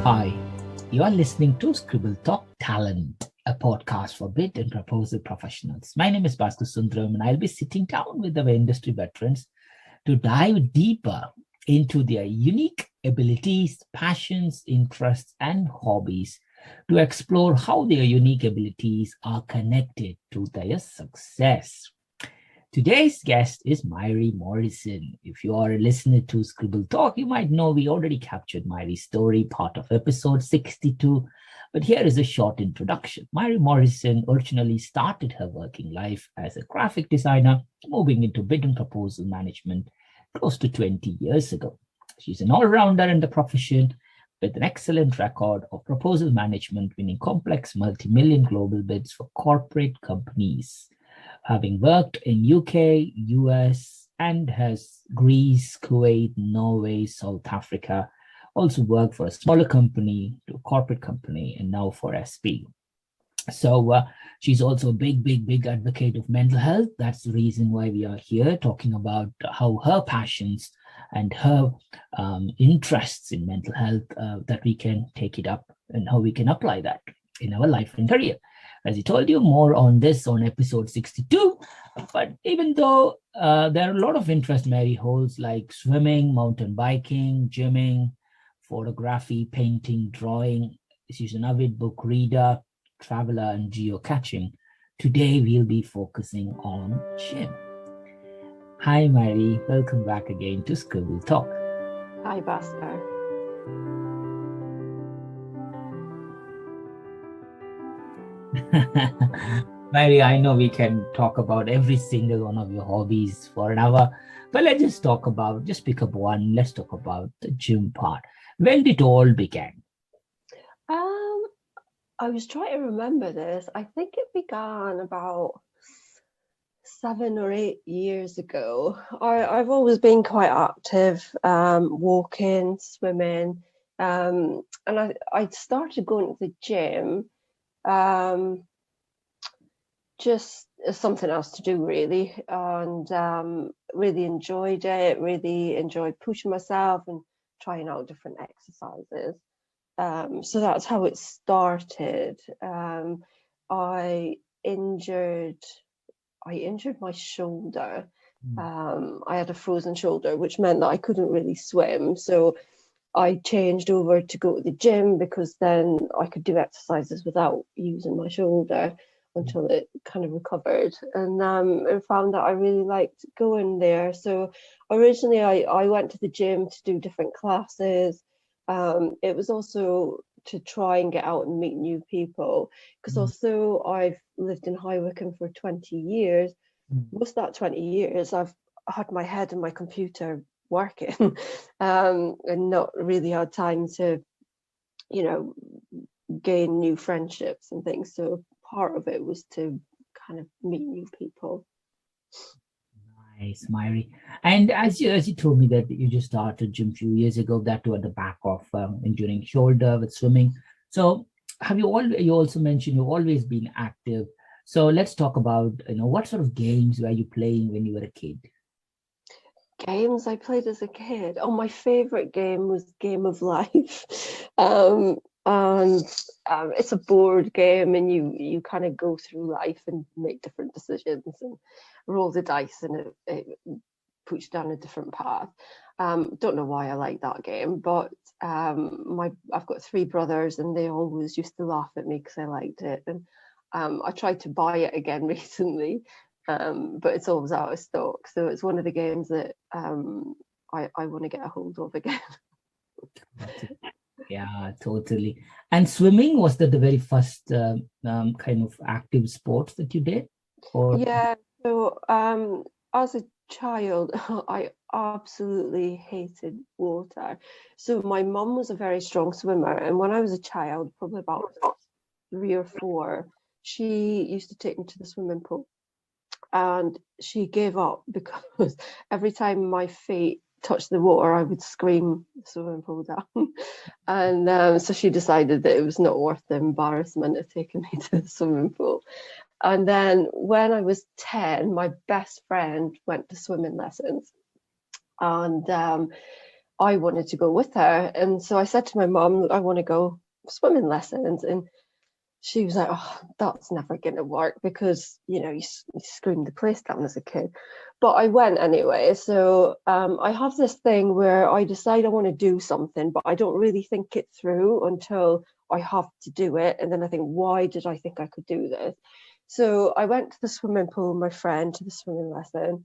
Hi, you are listening to Scribble Talk Talent, a podcast for bid and proposal professionals. My name is Bhaskar Sundaram, and I'll be sitting down with our industry veterans to dive deeper into their unique abilities, passions, interests, and hobbies to explore how their unique abilities are connected to their success. Today's guest is Mairi Morrison. If you are a listener to Scribble Talk, you might know we already captured Mairi's story, part of episode 62. But here is a short introduction. Mairi Morrison originally started her working life as a graphic designer, moving into bid and proposal management close to 20 years ago. She's an all-rounder in the profession with an excellent record of proposal management, winning complex multi-million global bids for corporate companies, having worked in UK, US, and has Greece, Kuwait, Norway, South Africa, also worked for a smaller company to a corporate company, and now for SP. So she's also a big advocate of mental health. That's the reason why we are here talking about how her passions and her interests in mental health, that we can take it up and how we can apply that in our life and career. As I told you, more on this on episode 62. But even though there are a lot of interest Mairi holds, like swimming, mountain biking, gymming, photography, painting, drawing. She's an avid book reader, traveler, and geocaching. Today, we'll be focusing on gym. Hi, Mairi. Welcome back again to Scribble Talk. Hi, Bhaskar. Mairi, I know we can talk about every single one of your hobbies for an hour, but let's just pick up one. Let's talk about the gym part. When did it all begin? I was trying to remember this. I think it began about 7 or 8 years ago. I've always been quite active, walking, swimming, and I started going to the gym just as something else to do, really, and really enjoyed it, really enjoyed pushing myself and trying out different exercises. So that's how it started. I injured my shoulder. I had a frozen shoulder, which meant that I couldn't really swim. So I changed over to go to the gym because then I could do exercises without using my shoulder until it kind of recovered. And I found that I really liked going there. So originally I went to the gym to do different classes. It was also to try and get out and meet new people, because although I've lived in High Wycombe for 20 years, most of that 20 years I've had my head in my computer working and not really had time to, gain new friendships and things. So part of it was to kind of meet new people. Nice, Mairi. And as you told me that you just started gym a few years ago, that too at the back of injuring shoulder with swimming. So you also mentioned you've always been active. So let's talk about, what sort of games were you playing when you were a kid? Games I played as a kid. Oh, my favorite game was Game of Life. And it's a board game, and you kind of go through life and make different decisions and roll the dice, and it puts you down a different path. Don't know why I like that game, but I've got 3 brothers, and they always used to laugh at me because I liked it. And I tried to buy it again recently, but it's always out of stock. So it's one of the games that I want to get a hold of again. Yeah, totally. And swimming, was that the very first kind of active sport that you did? Or Yeah. So as a child, I absolutely hated water. So my mum was a very strong swimmer, and when I was a child, probably about 3 or 4, she used to take me to the swimming pool, and she gave up because every time my feet touched the water, I would scream the swimming pool down. And so she decided that it was not worth the embarrassment of taking me to the swimming pool. And then when I was 10, my best friend went to swimming lessons, and I wanted to go with her. And so I said to my mum, I want to go swimming lessons. And she was like, oh, that's never going to work because, you screamed the place down as a kid. But I went anyway. So I have this thing where I decide I want to do something, but I don't really think it through until I have to do it. And then I think, why did I think I could do this? So I went to the swimming pool, my friend, to the swimming lesson.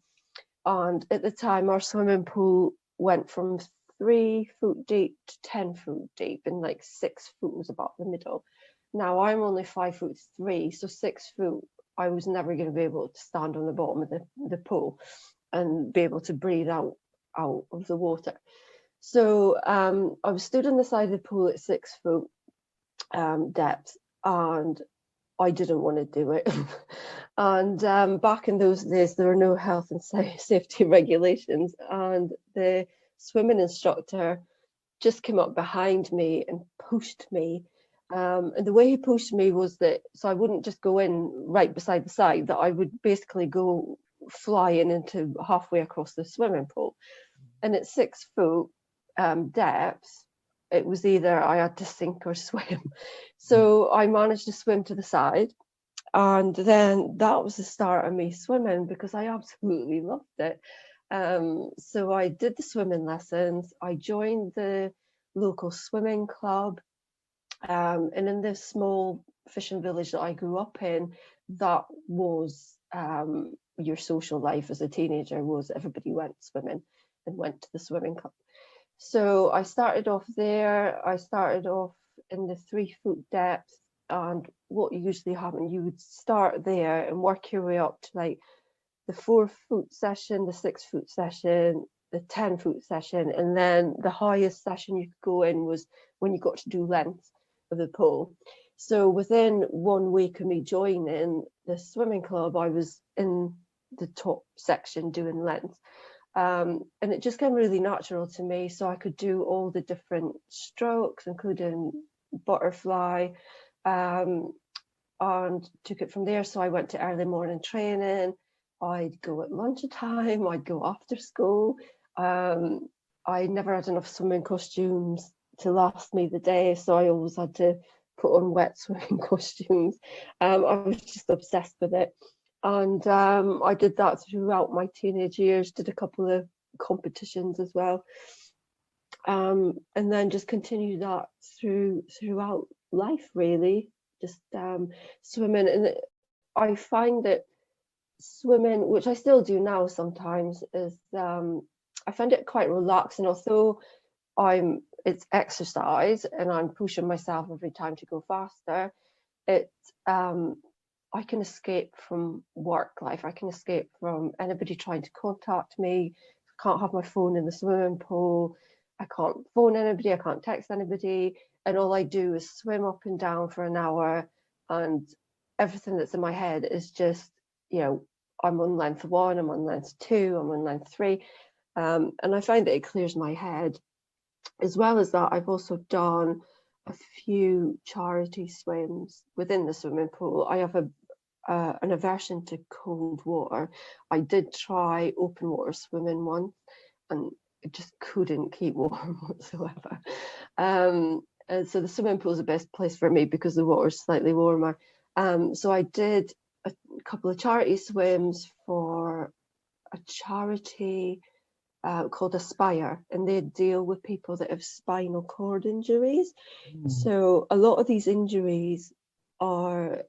And at the time, our swimming pool went from 3 foot deep to 10 foot deep, and like 6 foot was about the middle. Now I'm only 5'3", so 6 foot, I was never going to be able to stand on the bottom of the pool and be able to breathe out of the water. So I was stood on the side of the pool at 6 foot depth, and I didn't want to do it. And back in those days, there were no health and safety regulations, and the swimming instructor just came up behind me and pushed me. And the way he pushed me was that, so I wouldn't just go in right beside the side, that I would basically go flying into halfway across the swimming pool. And at 6 foot depth, it was either I had to sink or swim. So I managed to swim to the side. And then that was the start of me swimming, because I absolutely loved it. So I did the swimming lessons. I joined the local swimming club. And in this small fishing village that I grew up in, that was your social life as a teenager, was everybody went swimming and went to the swimming club. So I started off there. I started off in the 3 foot depth. And what usually happened, you would start there and work your way up to like the 4 foot session, the 6 foot session, the 10 foot session. And then the highest session you could go in was when you got to do length of the pool. So within 1 week of me joining the swimming club, I was in the top section doing length. And it just came really natural to me. So I could do all the different strokes, including butterfly, and took it from there. So I went to early morning training. I'd go at lunchtime. I'd go after school. I never had enough swimming costumes to last me the day, so I always had to put on wet swimming costumes. I was just obsessed with it. And I did that throughout my teenage years, did a couple of competitions as well. And then just continued that throughout life, really, just swimming. And I find that swimming, which I still do now sometimes, is I find it quite relaxing. Although it's exercise and I'm pushing myself every time to go faster, I can escape from work life. I can escape from anybody trying to contact me. I can't have my phone in the swimming pool. I can't phone anybody. I can't text anybody. And all I do is swim up and down for an hour, and everything that's in my head is just, I'm on length 1, I'm on length 2, I'm on length 3. And I find that it clears my head. As well as that, I've also done a few charity swims within the swimming pool. I have an aversion to cold water. I did try open water swimming once, and it just couldn't keep warm whatsoever. And so the swimming pool is the best place for me because the water is slightly warmer. So I did a couple of charity swims for a charity called Aspire, and they deal with people that have spinal cord injuries. So a lot of these injuries are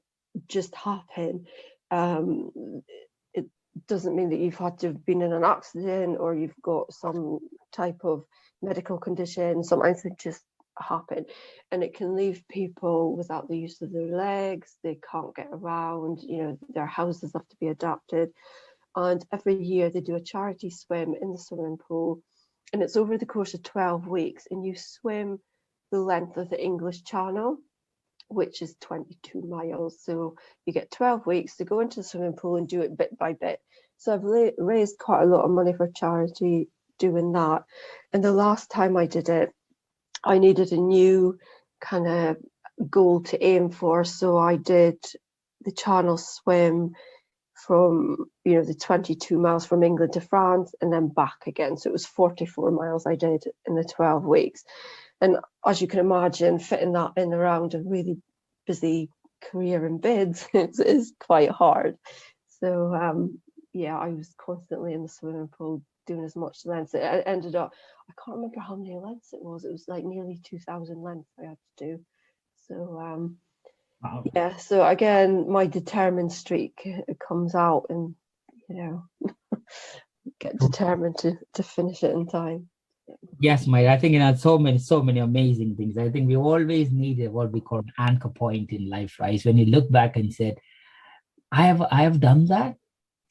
just happen. It doesn't mean that you've had to have been in an accident or you've got some type of medical condition. Sometimes they just happen, and it can leave people without the use of their legs. They can't get around, their houses have to be adapted. And every year they do a charity swim in the swimming pool, and it's over the course of 12 weeks, and you swim the length of the English Channel, which is 22 miles. So you get 12 weeks to go into the swimming pool and do it bit by bit. So I've raised quite a lot of money for charity doing that. And the last time I did it, I needed a new kind of goal to aim for. So I did the Channel swim from, you know, the 22 miles from England to France and then back again. So it was 44 miles I did in the 12 weeks. And as you can imagine, fitting that in around a really busy career in bids is quite hard. So yeah, I was constantly in the swimming pool doing as much lengths. It ended up, I can't remember how many lengths it was. It was like nearly 2,000 lengths I had to do. So Wow. yeah, so again, my determined streak comes out, and you know, get determined to finish it in time. Yes, Mike. I think so many amazing things. I think we always need what we call an anchor point in life, right? So when you look back and said, I have done that.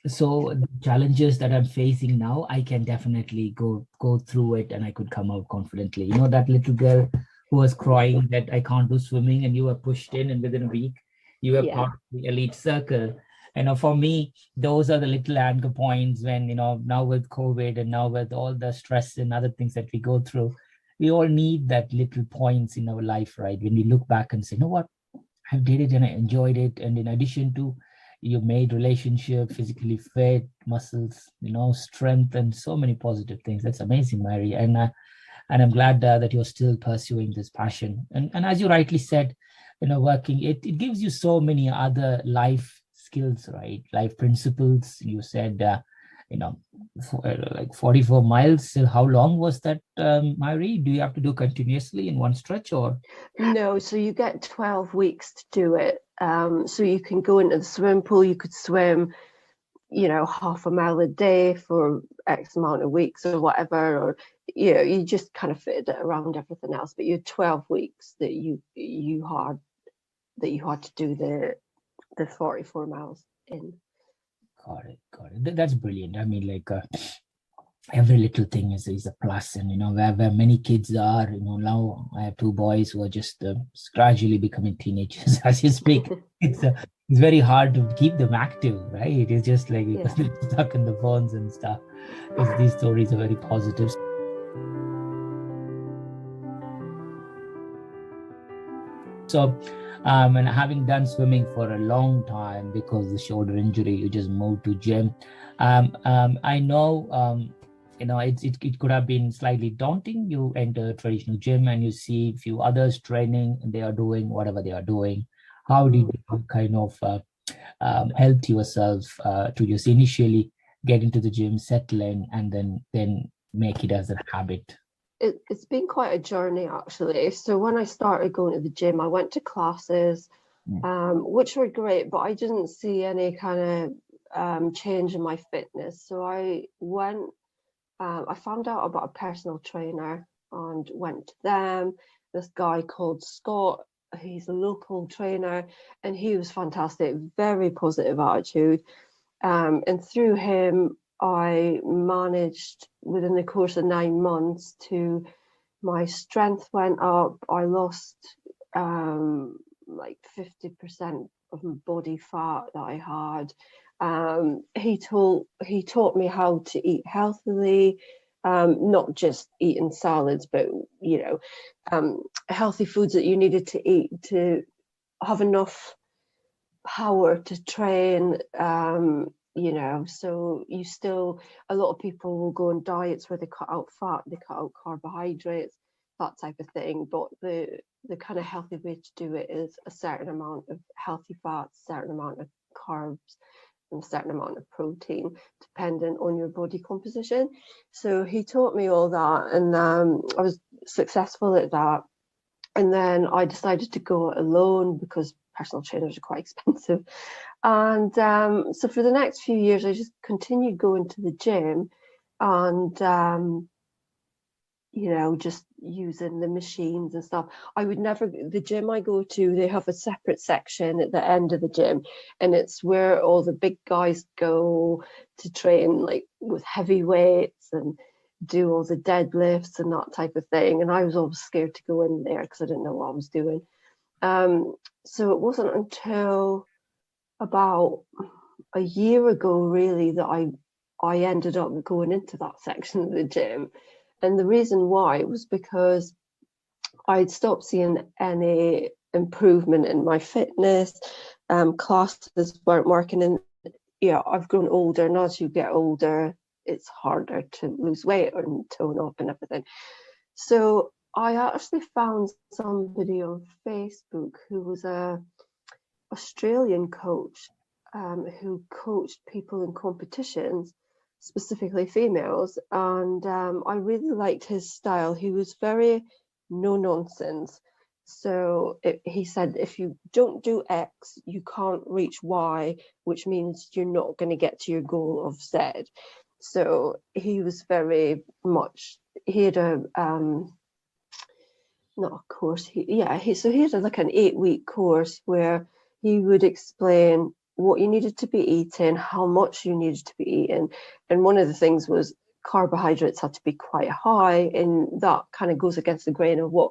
So the challenges that I'm facing now, I can definitely go through it, and I could come out confidently. You know, that little girl who was crying that I can't do swimming, and you were pushed in, and within a week, you were part of the elite circle. For me, those are the little anchor points when, now with COVID and now with all the stress and other things that we go through, we all need that little points in our life, right? When we look back and say, you know what, I did it and I enjoyed it. And in addition to, you made relationship, physically fit, muscles, strength, and so many positive things. That's amazing, Mary. And I'm glad that you're still pursuing this passion. And as you rightly said, working, it gives you so many other life skills, right? Life principles. You said, like 44 miles. So how long was that, Mary? Do you have to do continuously in one stretch, or? No, so you get 12 weeks to do it. So you can go into the swimming pool, you could swim, half a mile a day for X amount of weeks or whatever, or you just kind of fitted it around everything else. But you had 12 weeks that you had to do the 44 miles in. Got it. That's brilliant. I mean, like, every little thing is a plus. And where many kids are, now I have two boys who are just gradually becoming teenagers as you speak. It's very hard to keep them active, right? It's just like, because they're stuck in the phones and stuff. These stories are very positive. So, and having done swimming for a long time, because the shoulder injury, you just moved to gym. I know, it could have been slightly daunting. You enter a traditional gym and you see a few others training, and they are doing whatever they are doing. How did you kind of help yourself to just initially get into the gym, settle in, and then make it as a habit? It's been quite a journey, actually. So when I started going to the gym, I went to classes, which were great, but I didn't see any kind of change in my fitness. So I found out about a personal trainer and went to them. This guy called Scott, he's a local trainer, and he was fantastic, very positive attitude. And through him, I managed within the course of 9 months my strength went up. I lost like 50% of my body fat that I had. He taught me how to eat healthily, not just eating salads, but healthy foods that you needed to eat to have enough power to train. So a lot of people will go on diets where they cut out fat, they cut out carbohydrates, that type of thing. But the kind of healthy way to do it is a certain amount of healthy fats, a certain amount of carbs, and a certain amount of protein, dependent on your body composition. So he taught me all that, and I was successful at that. And then I decided to go alone because personal trainers are quite expensive. And so for the next few years, I just continued going to the gym and, just using the machines and stuff. The gym I go to, they have a separate section at the end of the gym, and it's where all the big guys go to train, like with heavy weights and do all the deadlifts and that type of thing. And I was always scared to go in there because I didn't know what I was doing. So it wasn't until about a year ago, really, that I ended up going into that section of the gym. And the reason why was because I'd stopped seeing any improvement in my fitness. Classes weren't working, and yeah, I've grown older, and as you get older, it's harder to lose weight and tone up and everything. So I actually found somebody on Facebook who was a Australian coach, who coached people in competitions, specifically females, and I really liked his style. He was very no nonsense. So he said, if you don't do X, you can't reach Y, which means you're not going to get to your goal of Z. So he was very much, he had a not a course. He had like an 8-week course where he would explain what you needed to be eating, how much you needed to be eating, and one of the things was carbohydrates had to be quite high, and that kind of goes against the grain of what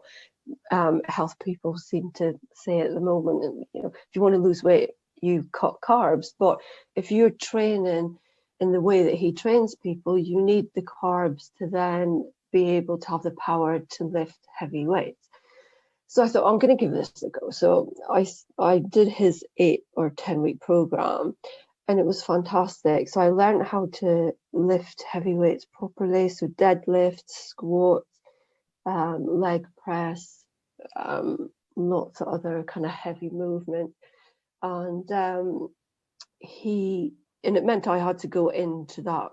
health people seem to say at the moment. And if you want to lose weight, you cut carbs, but if you're training in the way that he trains people, you need the carbs to then be able to have the power to lift heavy weights. So I thought, I'm going to give this a go. So I did his 8 or 10-week program, and it was fantastic. So I learned how to lift heavy weights properly. So deadlifts, squats, leg press, lots of other kind of heavy movement. And it meant I had to go into that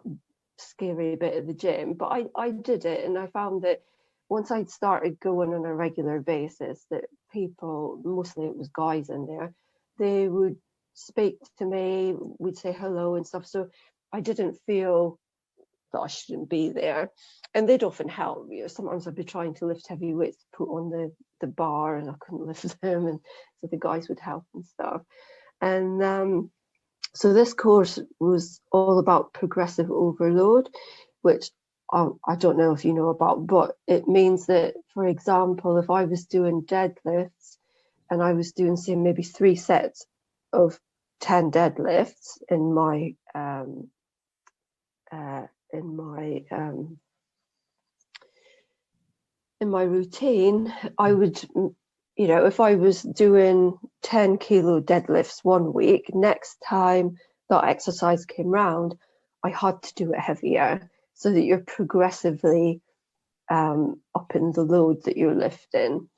scary bit of the gym, but I did it, and I found that once I'd started going on a regular basis, that people, mostly it was guys in there, they would speak to me, we'd say hello and stuff. So I didn't feel that I shouldn't be there, and they'd often help. Sometimes I'd be trying to lift heavy weights to put on the bar, and I couldn't lift them, and so the guys would help and stuff. And so this course was all about progressive overload, which I don't know if you know about, but it means that, for example, if I was doing deadlifts and I was doing, say, maybe 3 sets of 10 deadlifts in my routine, I would, if I was doing 10 kilo deadlifts one week, next time that exercise came round, I had to do it heavier, so that you're progressively upping the load that you're lifting.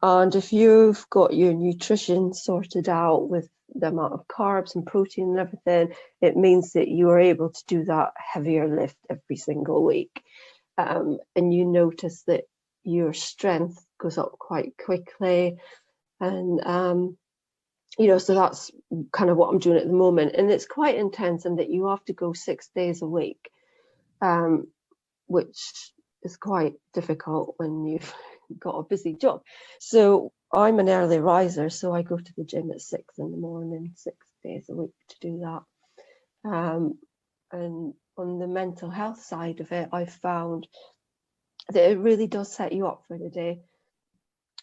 And if you've got your nutrition sorted out with the amount of carbs and protein and everything, it means that you are able to do that heavier lift every single week. And you notice that your strength goes up quite quickly. And, so that's kind of what I'm doing at the moment. And it's quite intense in that you have to go 6 days a week, which is quite difficult when you've got a busy job. So I'm an early riser, so I go to the gym at 6 in the morning, 6 days a week to do that. And on the mental health side of it, I've found that it really does set you up for the day.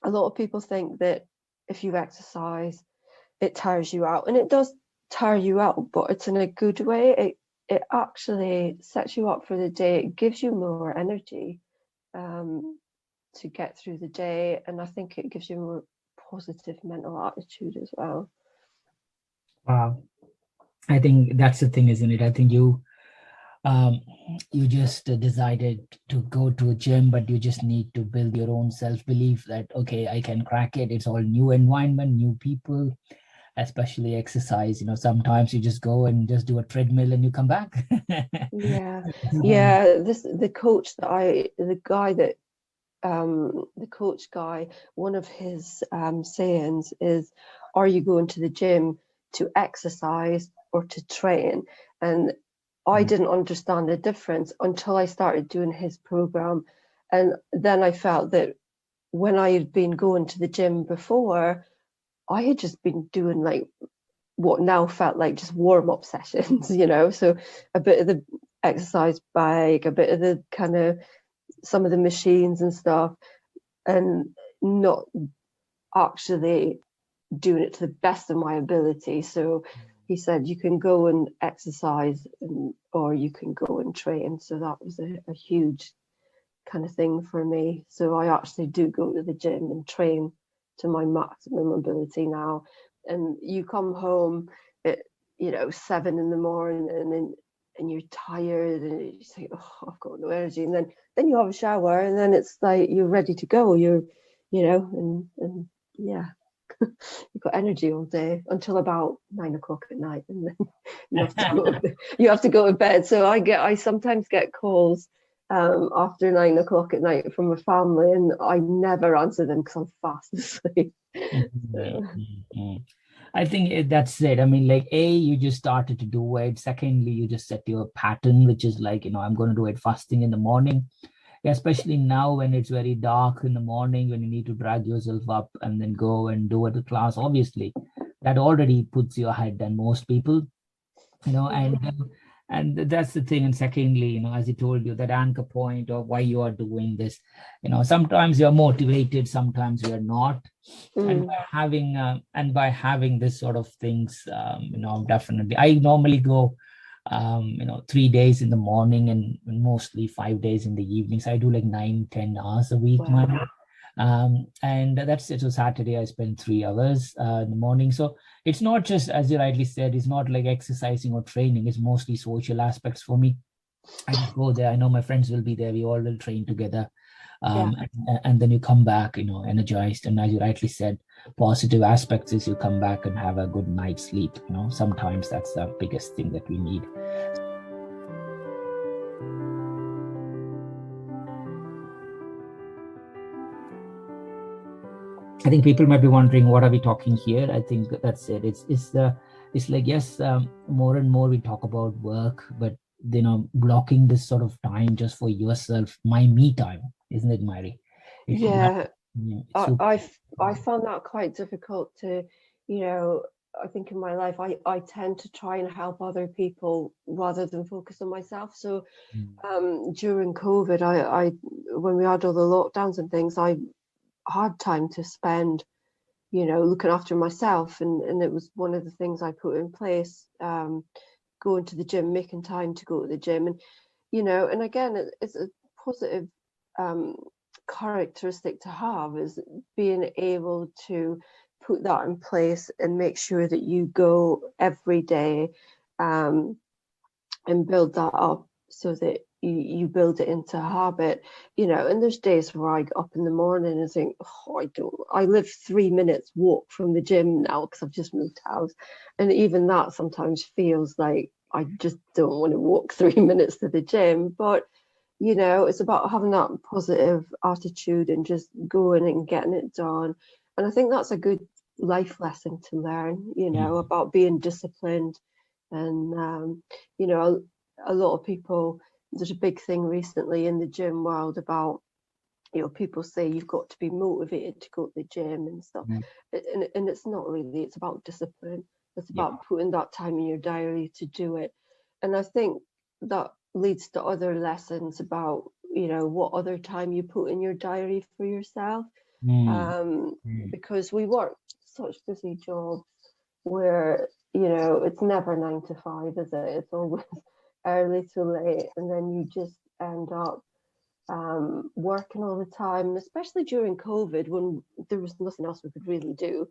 A lot of people think that if you exercise, it tires you out, and it does tire you out, but it's in a good way. It actually sets you up for the day. It gives you more energy to get through the day, and I think it gives you a more positive mental attitude as well. Wow. I think that's the thing, isn't it? I think you just decided to go to a gym, but you just need to build your own self-belief that, okay, I can crack it. It's all new environment, new people, especially exercise. Sometimes you just go and just do a treadmill and you come back. Yeah. The coach guy, one of his sayings is, are you going to the gym to exercise or to train? And I didn't understand the difference until I started doing his program. And then I felt that when I had been going to the gym before, I had just been doing like what now felt like just warm-up sessions, so a bit of the exercise bike, a bit of the kind of some of the machines and stuff, and not actually doing it to the best of my ability. So he said, you can go and exercise or you can go and train. So that was a huge kind of thing for me. So I actually do go to the gym and train to my maximum ability now. And you come home, 7 in the morning, and you're tired, and you say, oh, I've got no energy, and then you have a shower, and then it's like you're ready to go. And yeah, you've got energy all day until about 9 o'clock at night, and then you have to go to bed. So I sometimes get calls after 9 o'clock at night from a family, and I never answer them because I'm fast asleep. I think that's it. I mean, like, you just started to do it. Secondly, you just set your pattern, which is like, I'm going to do it fasting in the morning, especially now when it's very dark in the morning, when you need to drag yourself up and then go and do it at class. Obviously, that already puts you ahead than most people, and that's the thing. And secondly, as I told you, that anchor point of why you are doing this, sometimes you're motivated, sometimes you're not. And by having this sort of things, definitely, I normally go 3 days in the morning and mostly 5 days in the evenings. I do like 9-10 hours a week. Wow. And that's it. So Saturday I spend 3 hours in the morning. So it's not just, as you rightly said, it's not like exercising or training. It's mostly social aspects for me. I just go there. I know my friends will be there. We all will train together. And then you come back, energized. And as you rightly said, positive aspects is you come back and have a good night's sleep. Sometimes that's the biggest thing that we need. I think people might be wondering, what are we talking here? I think that's it. It's like, yes, more and more we talk about work, but blocking this sort of time just for yourself, my me time, isn't it, Mairi? I found that quite difficult to, I think in my life, I tend to try and help other people rather than focus on myself. So during COVID, I when we had all the lockdowns and things, I had time to spend, looking after myself. And it was one of the things I put in place, going to the gym, making time to go to the gym. And, and again, it's a positive characteristic to have, is being able to put that in place and make sure that you go every day, and build that up so that you build it into a habit, and there's days where I get up in the morning and think, I live 3 minutes walk from the gym now because I've just moved house. And even that sometimes feels like I just don't want to walk 3 minutes to the gym. But, it's about having that positive attitude and just going and getting it done. And I think that's a good life lesson to learn, about being disciplined. And, a lot of people, there's a big thing recently in the gym world about, people say you've got to be motivated to go to the gym and stuff. And it's not really, it's about discipline. It's about putting that time in your diary to do it. And I think that leads to other lessons about, what other time you put in your diary for yourself. Because we work such busy jobs where, it's never 9 to 5, is it? It's always early to late, and then you just end up working all the time. And especially during COVID, when there was nothing else we could really do,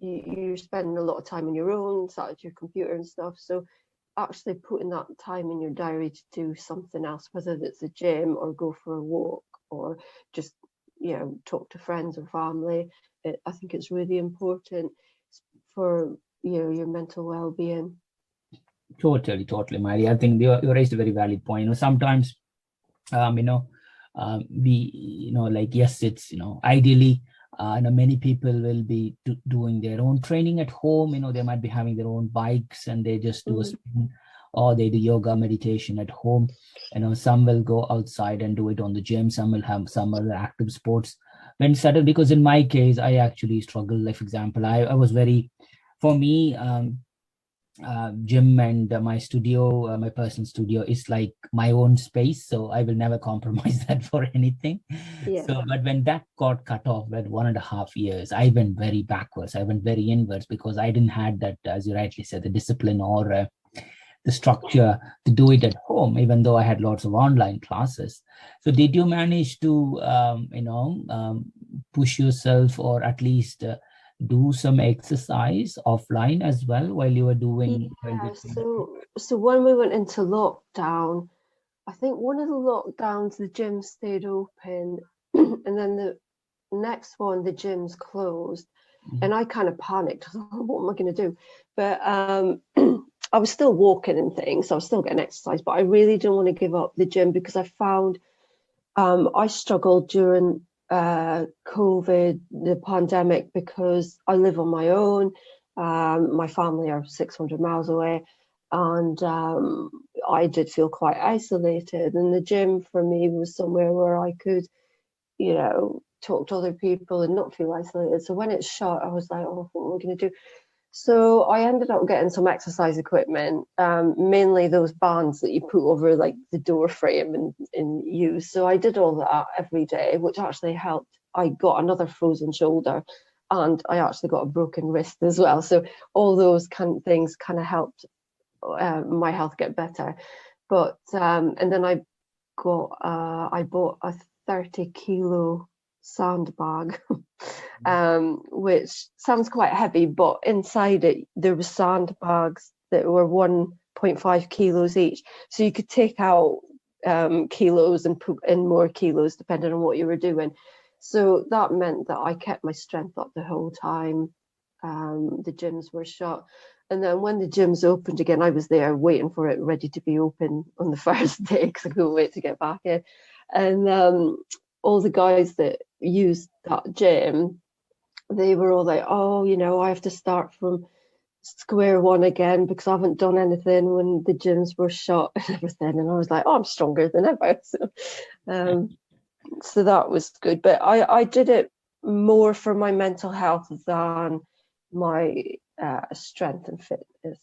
you're spending a lot of time on your own, sat at your computer and stuff. So actually putting that time in your diary to do something else, whether it's a gym or go for a walk or just talk to friends or family, I think it's really important for your mental well-being. Totally, Mairi. I think you raised a very valid point. Sometimes, yes, it's, ideally, many people will be doing their own training at home. They might be having their own bikes and they just do a spin, or they do yoga, meditation at home. Some will go outside and do it on the gym. Some will have some other active sports. When suddenly, because in my case, I actually struggle. Like, for example, I was for me, gym and my studio, my personal studio is like my own space, so I will never compromise that for anything. So but when that got cut off at 1.5 years, I went very backwards, I went very inwards, because I didn't had that, as you rightly said, the discipline or the structure to do it at home, even though I had lots of online classes. So did you manage to push yourself, or at least do some exercise offline as well while you were doing Yeah, so when we went into lockdown, I think one of the lockdowns the gym stayed open, and then the next one the gyms closed, and I kind of panicked. I thought, oh, what am I going to do? But I was still walking and things, so I was still getting exercise, but I really didn't want to give up the gym because I found I struggled during COVID, the pandemic, because I live on my own. My family are 600 miles away, and I did feel quite isolated. And the gym for me was somewhere where I could, talk to other people and not feel isolated. So when it shut, I was like, oh, what am I going to do? So I ended up getting some exercise equipment, mainly those bands that you put over like the door frame and use. So I did all that every day, which actually helped. I got another frozen shoulder, and I actually got a broken wrist as well. So all those kind of things kind of helped my health get better. But and then I bought a 30-kilo sandbag, which sounds quite heavy, but inside it there were sandbags that were 1.5 kilos each. So you could take out kilos and put in more kilos depending on what you were doing. So that meant that I kept my strength up the whole time. The gyms were shut. And then when the gyms opened again, I was there waiting for it, ready to be open on the first day because I couldn't wait to get back in. And all the guys that used that gym, they were all like, oh, I have to start from square one again because I haven't done anything when the gyms were shut and everything. And I was like, oh, I'm stronger than ever. So that was good. But I did it more for my mental health than my strength and fitness.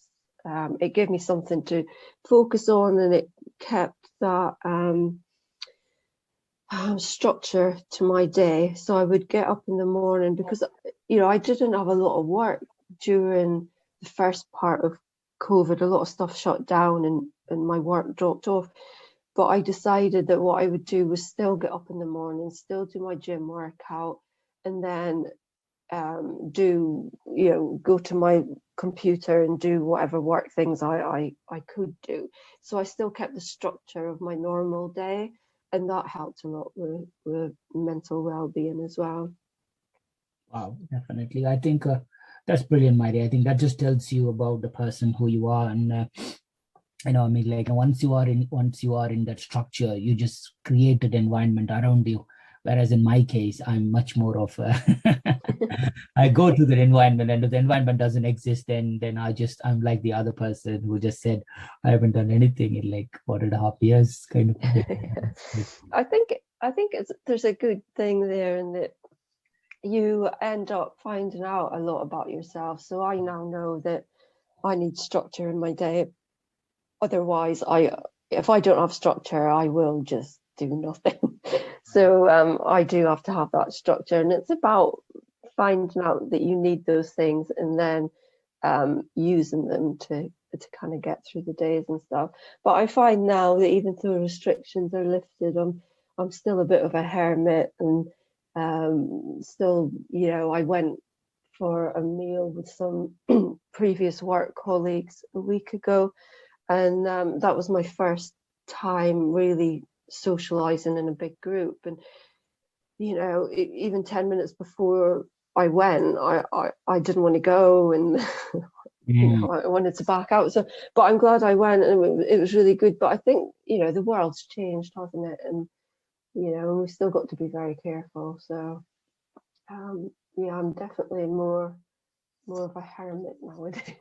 It gave me something to focus on, and it kept that structure to my day. So I would get up in the morning because, I didn't have a lot of work during the first part of COVID. A lot of stuff shut down and my work dropped off. But I decided that what I would do was still get up in the morning, still do my gym workout, and then go to my computer and do whatever work things I could do. So I still kept the structure of my normal day, and that helped a lot with mental well-being as well. Wow, definitely. I think that's brilliant, Mairi. I think that just tells you about the person who you are, and like once you are in that structure, you just create an environment around you. Whereas in my case, I'm much more of I go to the environment, and if the environment doesn't exist, then I'm like the other person who just said, I haven't done anything in like 1.5 years, kind of thing. I think there's a good thing there in that you end up finding out a lot about yourself. So I now know that I need structure in my day. Otherwise, if I don't have structure, I will just do nothing. So I do have to have that structure, and it's about finding out that you need those things and then using them to kind of get through the days and stuff. But I find now that even though restrictions are lifted, I'm still a bit of a hermit, and still, I went for a meal with some previous work colleagues a week ago, and that was my first time really socializing in a big group. And even 10 minutes before I went, I didn't want to go, and I wanted to back out. So, but I'm glad I went, and it was really good. But I think the world's changed, hasn't it? And we've still got to be very careful. So I'm definitely more of a hermit nowadays.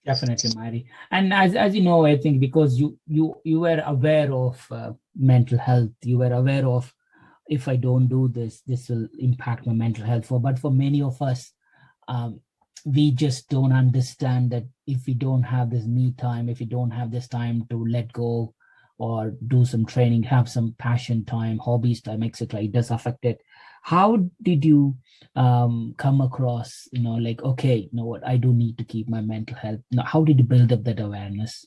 Definitely, Mairi. And as you know, I think because you were aware of mental health, you were aware of, if I don't do this, this will impact my mental health. But for many of us, we just don't understand that if we don't have this me time, if we don't have this time to let go or do some training, have some passion time, hobbies time, etc., it does affect it. How did you come across, like, okay, you know what, I do need to keep my mental health? Now, how did you build up that awareness?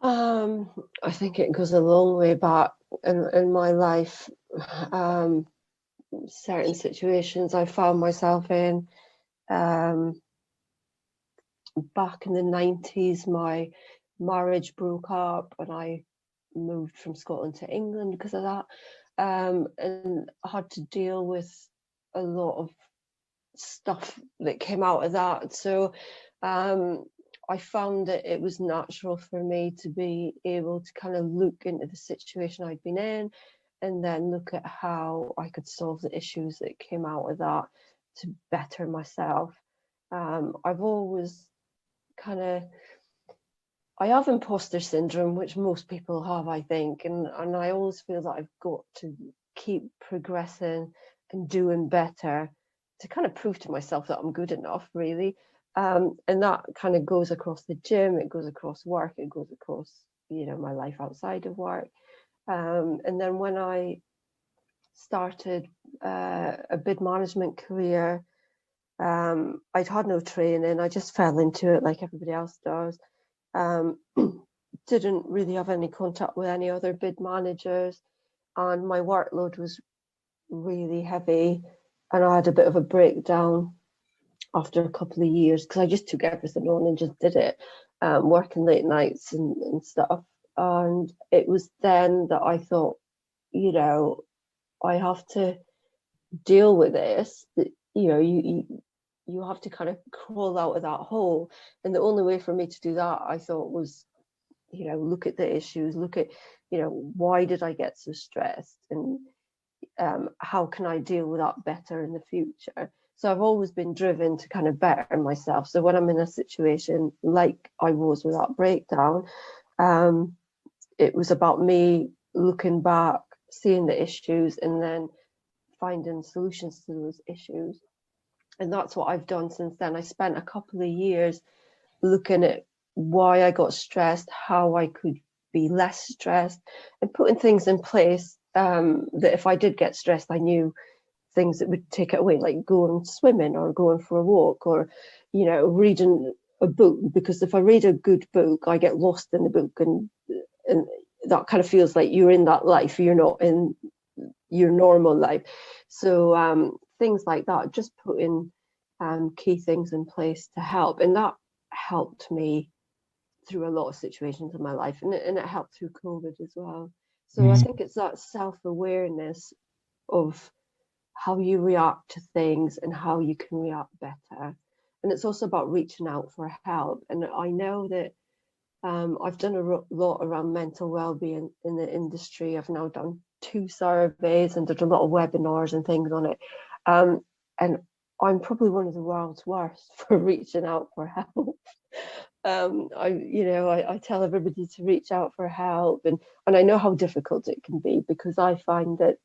I think it goes a long way back in my life. certain situations I found myself in. Back in the 90s, my marriage broke up and I moved from Scotland to England because of that. And I had to deal with a lot of stuff that came out of that. So I found that it was natural for me to be able to kind of look into the situation I'd been in and then look at how I could solve the issues that came out of that to better myself. I've always I have imposter syndrome, which most people have, I think, and I always feel that I've got to keep progressing and doing better to kind of prove to myself that I'm good enough, really. And that kind of goes across the gym, it goes across work, it goes across, my life outside of work. And then when I started a bid management career, I'd had no training. I just fell into it like everybody else does. Didn't really have any contact with any other bid managers, and my workload was really heavy, and I had a bit of a breakdown after a couple of years because I just took everything on and just did it, working late nights and stuff. And it was then that I thought, I have to deal with this. You have to kind of crawl out of that hole, and the only way for me to do that, I thought, was look at the issues, look at why did I get so stressed, and how can I deal with that better in the future. So I've always been driven to kind of better myself. So when I'm in a situation like I was with that breakdown, it was about me looking back, seeing the issues, and then finding solutions to those issues. And that's what I've done since then. I spent a couple of years looking at why I got stressed, how I could be less stressed, and putting things in place that if I did get stressed, I knew things that would take it away, like going swimming or going for a walk, or reading a book. Because if I read a good book, I get lost in the book, and that kind of feels like you're in that life, you're not in your normal life. So things like that, just putting key things in place to help, and that helped me through a lot of situations in my life, and it helped through COVID as well. So I think it's that self-awareness of how you react to things and how you can react better. And it's also about reaching out for help. And I know that I've done a lot around mental well-being in the industry. I've now done 2 surveys and did a lot of webinars and things on it. And I'm probably one of the world's worst for reaching out for help. I tell everybody to reach out for help, and I know how difficult it can be, because I find that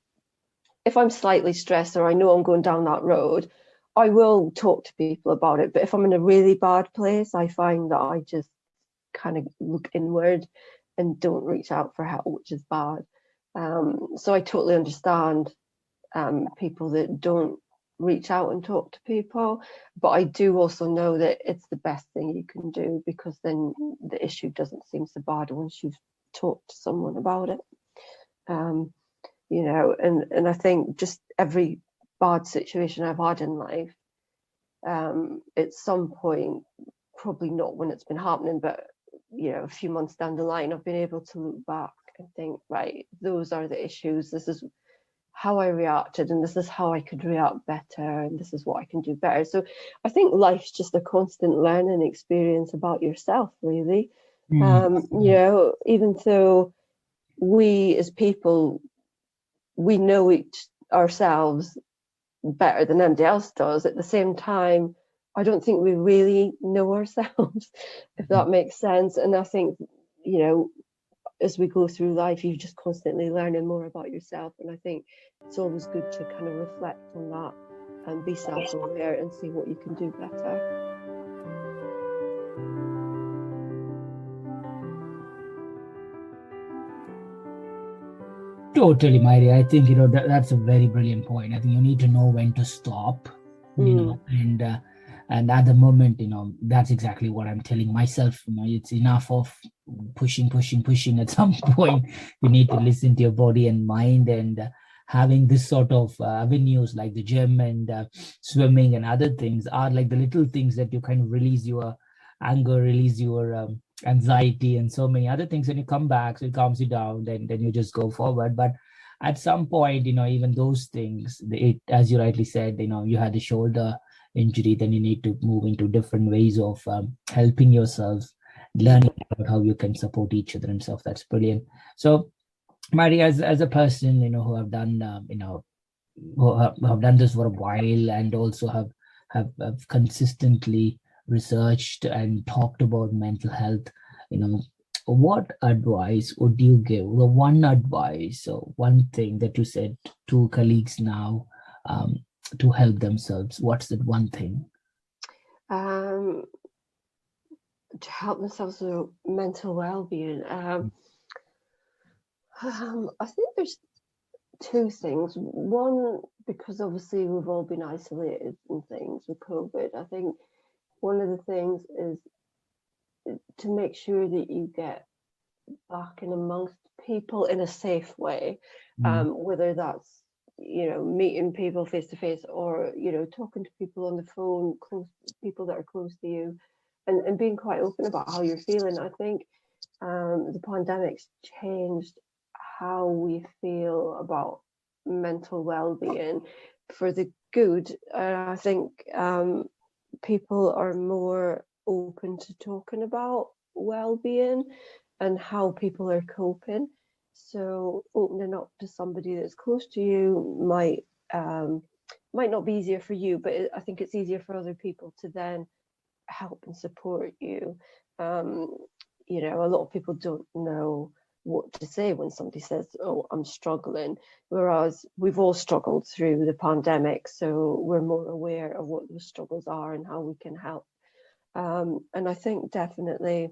if I'm slightly stressed or I know I'm going down that road, I will talk to people about it. But if I'm in a really bad place, I find that I just kind of look inward and don't reach out for help, which is bad. So I totally understand people that don't reach out and talk to people, but I do also know that it's the best thing you can do, because then the issue doesn't seem so bad once you've talked to someone about it. And I think just every bad situation I've had in life, at some point, probably not when it's been happening, but a few months down the line, I've been able to look back and think, right, those are the issues, this is how I reacted, and this is how I could react better, and this is what I can do better. So I think life's just a constant learning experience about yourself, really. Even though we as people, we know ourselves better than anybody else does, at the same time, I don't think we really know ourselves, if that makes sense. And I think, as we go through life, you're just constantly learning more about yourself. And I think it's always good to kind of reflect on that and be self-aware and see what you can do better. Totally, Mairi. I think that's a very brilliant point. I think you need to know when to stop, and at the moment, that's exactly what I'm telling myself. It's enough of pushing. At some point, you need to listen to your body and mind and having this sort of avenues like the gym and swimming and other things are like the little things that you kind of release your anger, release your anxiety and so many other things. When you come back, so it calms you down, then you just go forward. But at some point, even those things, as you rightly said, you had a shoulder injury, then you need to move into different ways of helping yourself, learning about how you can support each other and stuff. That's brilliant. So Mairi, as a person, who have done, who have done this for a while, and also have consistently researched and talked about mental health, what advice would you give? The one advice or one thing that you said to colleagues now to help themselves. What's that one thing? To help themselves with mental well-being. I think there's two things. One, because obviously we've all been isolated and things with COVID. I think one of the things is to make sure that you get back in amongst people in a safe way, whether that's meeting people face to face, or talking to people on the phone, people that are close to you, and being quite open about how you're feeling. I think the pandemic's changed how we feel about mental well-being for the good. I think people are more open to talking about well-being and how people are coping. So opening up to somebody that's close to you might not be easier for you, but I think it's easier for other people to then help and support you. A lot of people don't know what to say when somebody says, "Oh, I'm struggling," whereas we've all struggled through the pandemic, so we're more aware of what those struggles are and how we can help. And I think definitely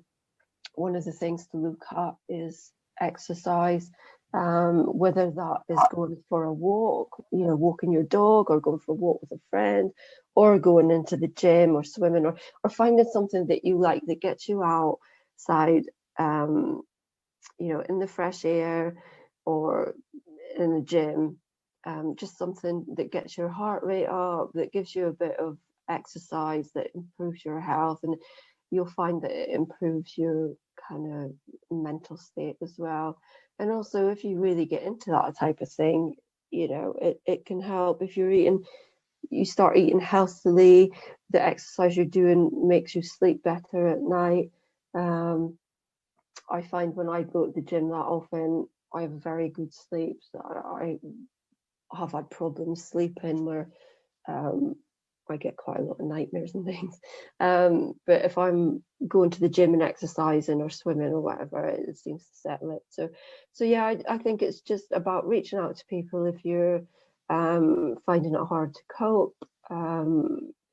one of the things to look at is exercise, whether that is going for a walk, walking your dog, or going for a walk with a friend, or going into the gym or swimming, or finding something that you like that gets you outside, in the fresh air or in the gym, just something that gets your heart rate up, that gives you a bit of exercise that improves your health, and you'll find that it improves your kind of mental state as well. And also, if you really get into that type of thing, it can help if you start eating healthily. The exercise you're doing makes you sleep better at night. I find when I go to the gym that often, I have a very good sleep. So I have had problems sleeping where I get quite a lot of nightmares and things. But if I'm going to the gym and exercising or swimming or whatever, it seems to settle it. So yeah, I think it's just about reaching out to people if you're finding it hard to cope.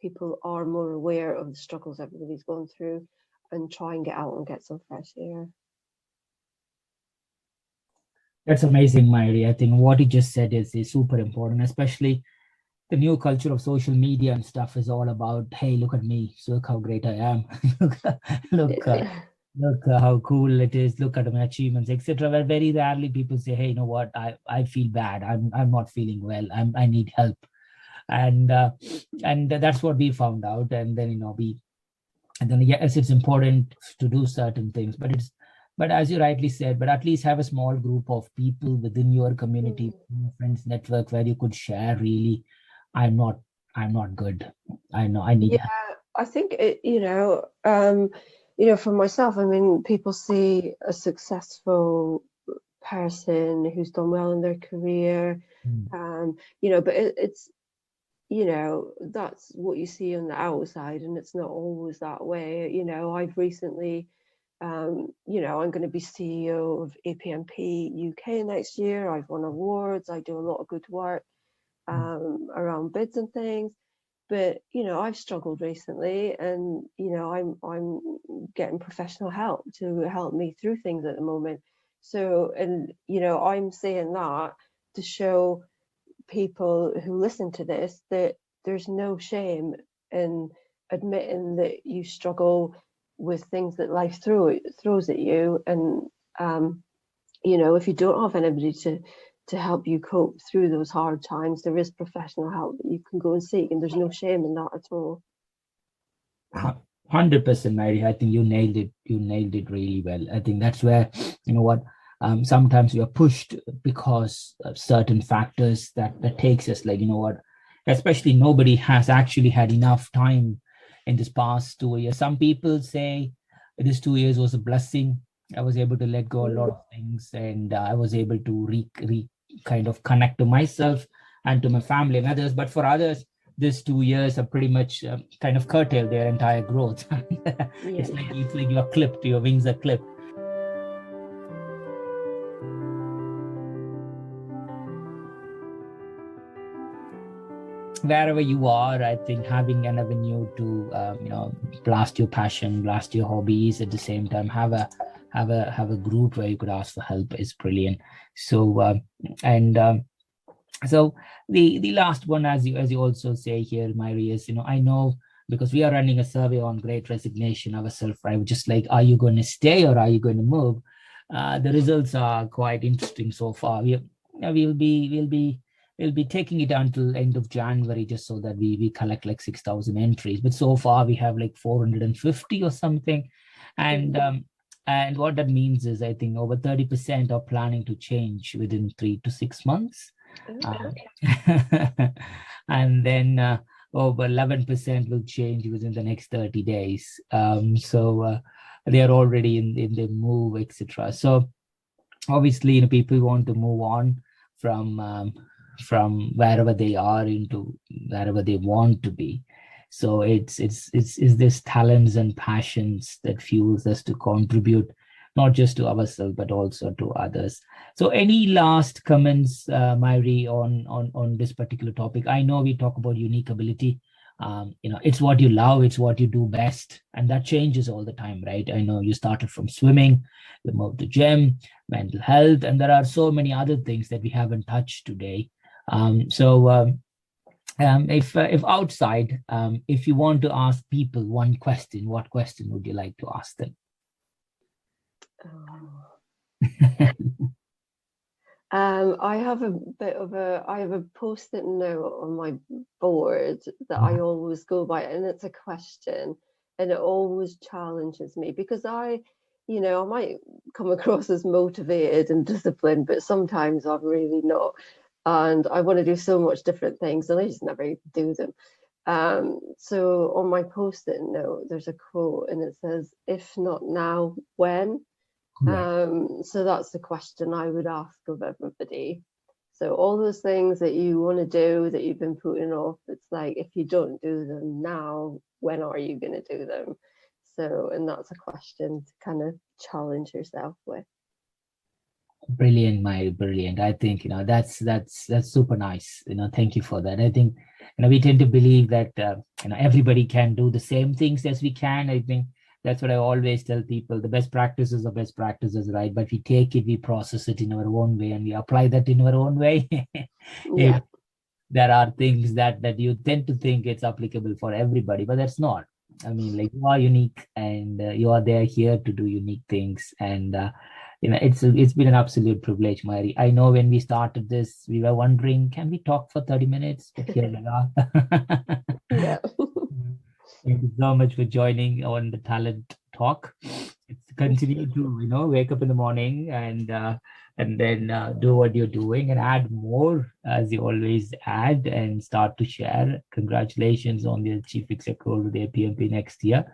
People are more aware of the struggles everybody's going through, and try and get out and get some fresh air. That's amazing, Mairi. I think what you just said is super important, especially the new culture of social media and stuff is all about, hey, look at me, so look how great I am. look how cool it is, look at my achievements, etc. Where very rarely people say, hey, you know what, I feel bad, I'm not feeling well, I need help. And that's what we found out. And then yes, it's important to do certain things, but as you rightly said, but at least have a small group of people within your community, friends network, where you could share really, I'm not good, I know I need help. I think for myself, I mean, people see a successful person who's done well in their career, but it's that's what you see on the outside, and it's not always that way. I've recently I'm going to be CEO of APMP UK next year. I've won awards, I do a lot of good work around bids and things, but I've struggled recently, and I'm getting professional help to help me through things at the moment. So, and I'm saying that to show people who listen to this that there's no shame in admitting that you struggle with things that life throws at you. And if you don't have anybody to to help you cope through those hard times, there is professional help that you can go and seek, and there's no shame in that at all. 100%, Mary. I think you nailed it. You nailed it really well. I think that's where, you know what, sometimes we are pushed because of certain factors that takes us, like, you know what, especially nobody has actually had enough time in this past 2 years. Some people say this 2 years was a blessing. I was able to let go a lot of things, and I was able to kind of connect to myself and to my family and others. But for others, these 2 years are pretty much kind of curtailed their entire growth. It's like you are clipped, your wings are clipped. Wherever you are, I think having an avenue to blast your passion, blast your hobbies, at the same time have a group where you could ask for help is brilliant. So so the last one, as you also say here, Mairi, is, I know, because we are running a survey on Great Resignation ourselves, right? Just like, are you going to stay or are you going to move? The results are quite interesting so far. We'll be taking it until end of January, just so that we collect like 6,000 entries. But so far we have like 450 or something, and what that means is, I think over 30% are planning to change within 3 to 6 months. And then over 11% will change within the next 30 days. So they are already in the move, etc. So obviously, people want to move on from wherever they are into wherever they want to be. So it's this talents and passions that fuels us to contribute, not just to ourselves, but also to others. So any last comments, Mairi, on this particular topic? I know we talk about unique ability. It's what you love, it's what you do best, and that changes all the time, right? I know you started from swimming, you moved to gym, mental health, and there are so many other things that we haven't touched today. If outside, if you want to ask people one question, what question would you like to ask them? I have a post-it note on my board that I always go by, and it's a question, and it always challenges me, because I might come across as motivated and disciplined, but sometimes I'm really not, and I want to do so much different things, and I just never do them. So on my post-it note, there's a quote, and it says, "If not now, when?" So that's the question I would ask of everybody. So all those things that you want to do that you've been putting off, it's like, if you don't do them now, when are you going to do them? So, and that's a question to kind of challenge yourself with. Brilliant, Mairi, brilliant. I think that's super nice. Thank you for that. I think we tend to believe that everybody can do the same things as we can. I think that's what I always tell people. The best practices are best practices, right? But we take it, we process it in our own way, and we apply that in our own way. Yeah. There are things that you tend to think it's applicable for everybody, but that's not. I mean, like, you are unique, and you are there here to do unique things. And it's been an absolute privilege, Mairi. I know when we started this, we were wondering, can we talk for 30 minutes? But here we are. Yeah. Thank you so much for joining on the Talent Talk. It's continue to wake up in the morning and then do what you're doing, and add more as you always add, and start to share. Congratulations on the Chief Executive role of the APMP next year.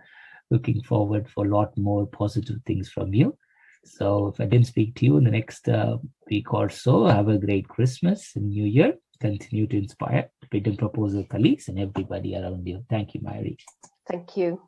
Looking forward for a lot more positive things from you. So if I didn't speak to you in the next week or so, have a great Christmas and New Year. Continue to inspire bid and proposal colleagues and everybody around you. Thank you, Mairi. Thank you.